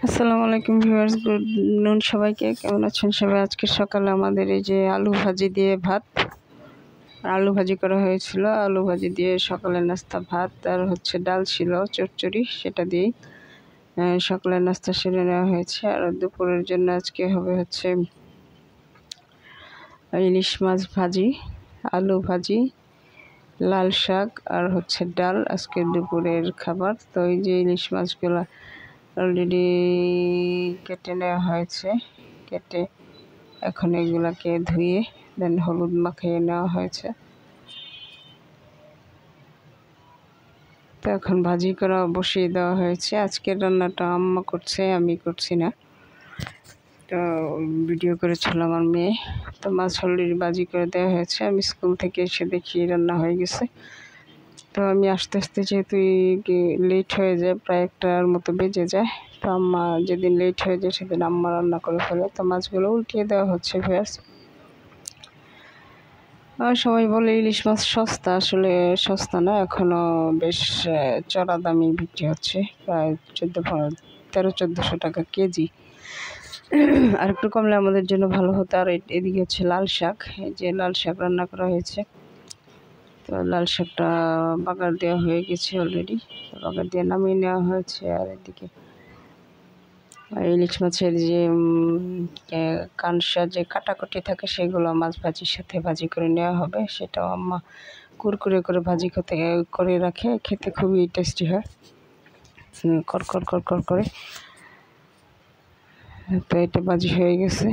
আসসালামু আলাইকুম viewers, good নুন সবাইকে। কেমন আছেন সবাই? আজকে সকালে আমাদের এই যে আলু ভাজি দিয়ে ভাত, আলু ভাজি করা হয়েছিল। আলু ভাজি দিয়ে সকালের নাস্তা ভাত, আর হচ্ছে ডাল ছিল চচ্চড়ি, সেটা দিয়েই সকালের নাস্তা সেরে নেওয়া হয়েছে। আর দুপুরের জন্য আজকে হবে হচ্ছে ইলিশ মাছ ভাজি, আলু ভাজি, লাল শাক আর হচ্ছে ডাল আজকে দুপুরের খাবার। তো এই যে ইলিশ মাছগুলো অলরেডি কেটে নেওয়া হয়েছে, কেটে এখন এগুলাকে ধুয়ে দেন হলুদ মাখিয়ে নেওয়া হয়েছে। তো এখন ভাজি করা বসিয়ে দেওয়া হয়েছে। আজকের রান্নাটা আম্মা করছে, আমি করছি না। তো ভিডিও করেছিল আমার মেয়ে। তো মাছ অলরেডি ভাজি করে দেওয়া হয়েছে। আমি স্কুল থেকে এসে দেখি রান্না হয়ে গেছে। তো আমি আস্তে আস্তে যেহেতু লেট হয়ে যায়, প্রায় 1টার মতো বেজে যায়, তো আম্মা যেদিন লেট হয়ে যায় সেদিন আম্মা রান্না করে ফেলে। তো মাছগুলো উল্টিয়ে দেওয়া হচ্ছে ভেজ। আর সবাই বলে ইলিশ মাছ সস্তা, আসলে সস্তা না, এখনও বেশ চড়া দামে বিক্রি হচ্ছে, প্রায় 1300-1400 টাকা কেজি। আর একটু কমলে আমাদের জন্য ভালো হতো। আর এদিকে হচ্ছে লাল শাক, এই যে লাল শাক রান্না করা হয়েছে। তো লাল শাকটা বাগার দেওয়া হয়ে গেছে অলরেডি, বাগার দিয়ে নামিয়ে নেওয়া হয়েছে। আর এদিকে ইলিশ মাছের যে কানসা যে কাটাকুটি থাকে, সেগুলো মাছ ভাজির সাথে ভাজি করে নেওয়া হবে। সেটাও আম্মা কুরকুরে করে ভাজি করে রাখে, খেতে খুবই টেস্টি হয়, কড়কড় কড়কড় করে। তো এটা ভাজি হয়ে গেছে,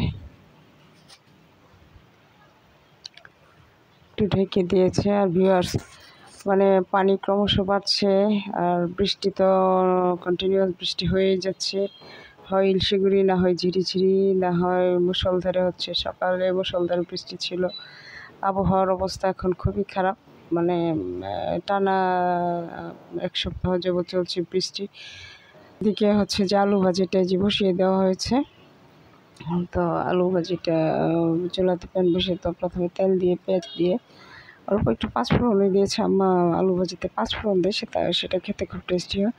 একটু ঢেকে দিয়েছে। আর ভিউয়ার্স, মানে পানি ক্রমশ বাড়ছে, আর বৃষ্টি তো কন্টিনিউয়াস বৃষ্টি হয়েই যাচ্ছে। হয় ইলশিগুড়ি, না হয় ঝিরিঝিরি, না হয় মুষলধারে হচ্ছে। সকালে মুষলধারে বৃষ্টি ছিল। আবহাওয়ার অবস্থা এখন খুবই খারাপ, মানে টানা 1 সপ্তাহ যাবত চলছে বৃষ্টি। এদিকে হচ্ছে যে আলু ভাজিটা যে বসিয়ে দেওয়া হয়েছে। তো আলু ভাজিটা চুলাতে প্যান বসে, তো প্রথমে তেল দিয়ে পেঁয়াজ দিয়ে অল্প একটু পাঁচফোড়ন দিয়েছে আম্মা। আলু ভাজিতে পাঁচফোড়ন দেয়, সেটা খেতে খুব টেস্টি হয়।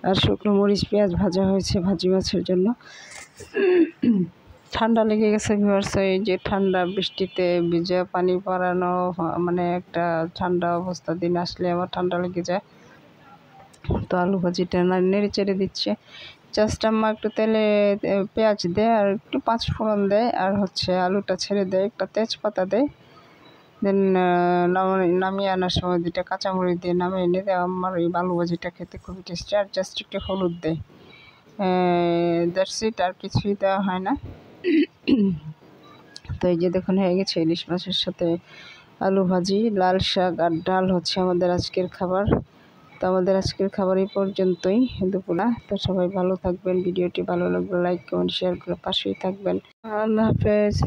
আর শুকনো মরিচ পেঁয়াজ ভাজা হয়েছে ভাজি মাছের জন্য। ঠান্ডা লেগে গেছে ভিউয়ার্স, এই যে ঠান্ডা বৃষ্টিতে ভিজে পানি পড়ানো, মানে একটা ঠান্ডা অবস্থা দিন আসলে আমার ঠান্ডা লেগে যায়। তো আলু ভাজিটা নেড়ে চেড়ে দিচ্ছে। জাস্ট আম্মা একটু তেলে পেঁয়াজ দেয় আর একটু পাঁচফোড়ন দেয়, আর হচ্ছে আলুটা ছেড়ে দেয়, একটা তেজপাতা দেয়। দেন নামিয়ে আনার সময় 2টা কাঁচামরিচ দিয়ে নামিয়ে এনে দেয়। আমার এই আলু ভাজিটা খেতে খুবই টেস্টি। আর জাস্ট একটু হলুদ দেয়, দ্যাটস ইট, আর কিছুই দেওয়া হয় না। তো এই যে দেখুন হয়ে গেছে ইলিশ মাছের সাথে আলু ভাজি, লাল শাক আর ডাল হচ্ছে আমাদের আজকের খাবার। তো আমাদের আজকের খাবার এই পর্যন্তই দুপুরা। তো সবাই ভালো থাকবেন, ভিডিওটি ভালো লাগলে লাইক কমেন্ট শেয়ার করে পাশেই থাকবেন। আল্লাহ হাফেজ।